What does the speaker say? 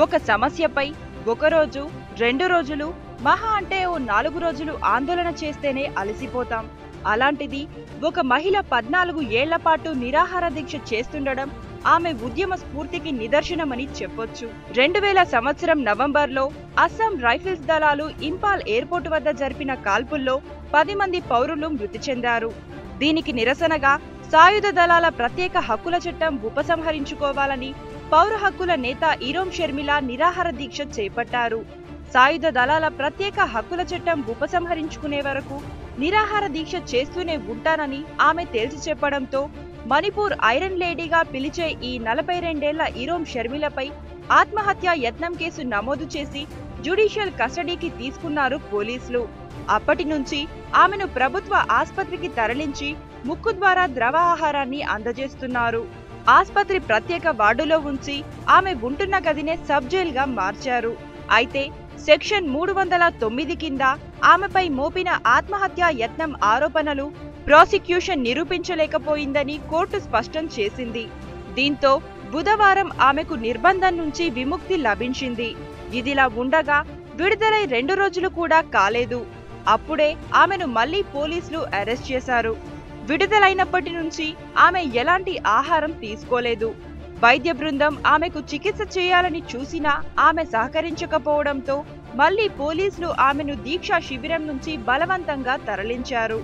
ఒక సమస్యపై ఒకరోజు 2 రోజులు మహా అంటే ఓ 4 రోజులు ఆందోళన చేస్తేనే అలసిపోతాం. అలాంటిది ఒక మహిళ 14 ఏళ్ల పాటు నిరాహార దీక్ష చేస్తుండడం ఆమె ఉద్యమ స్ఫూర్తికి నిదర్శనమని చెప్పొచ్చు. 2000 సంవత్సరం నవంబర్లో అస్సాం రైఫిల్స్ దళాలు ఇంపాల్ ఎయిర్పోర్టు వద్ద జరిపిన కాల్పుల్లో 10 మంది పౌరులు మృతి చెందారు. దీనికి నిరసనగా సాయుధ దళాల ప్రత్యేక హక్కుల చట్టం ఉపసంహరించుకోవాలని పౌర హక్కుల నేత ఈరోం షర్మిల నిరాహార దీక్ష చేపట్టారు. సాయుధ దళాల ప్రత్యేక హక్కుల చట్టం ఉపసంహరించుకునే వరకు నిరాహార దీక్ష చేస్తూనే ఉంటానని ఆమె తేల్చి చెప్పడంతో మణిపూర్ ఐరన్ లేడీగా పిలిచే ఈ 42 ఏళ్ల ఈరోం షర్మిలపై ఆత్మహత్య యత్నం కేసు నమోదు చేసి జ్యుడిషియల్ కస్టడీకి తీసుకున్నారు పోలీసులు. అప్పటి నుంచి ఆమెను ప్రభుత్వ ఆస్పత్రికి తరలించి ముక్కు ద్వారా ద్రవ ఆహారాన్ని అందజేస్తున్నారు. ఆస్పత్రి ప్రత్యేక వార్డులో ఉంచి ఆమె ఉంటున్న గదినే సబ్ జైలుగా మార్చారు. అయితే సెక్షన్ 309 కింద ఆమెపై మోపిన ఆత్మహత్య యత్నం ఆరోపణలు ప్రాసిక్యూషన్ నిరూపించలేకపోయిందని కోర్టు స్పష్టం చేసింది. దీంతో బుధవారం ఆమెకు నిర్బంధం నుంచి విముక్తి లభించింది. ఇదిలా ఉండగా విడుదలై 2 రోజులు కూడా కాలేదు. అప్పుడే ఆమెను మళ్లీ పోలీసులు అరెస్ట్ చేశారు. విడుదలైనప్పటి నుంచి ఆమె ఎలాంటి ఆహారం తీసుకోలేదు. వైద్య బృందం ఆమెకు చికిత్స చేయాలని చూసినా ఆమె సహకరించకపోవడంతో మళ్లీ పోలీసులు ఆమెను దీక్షా శిబిరం నుంచి బలవంతంగా తరలించారు.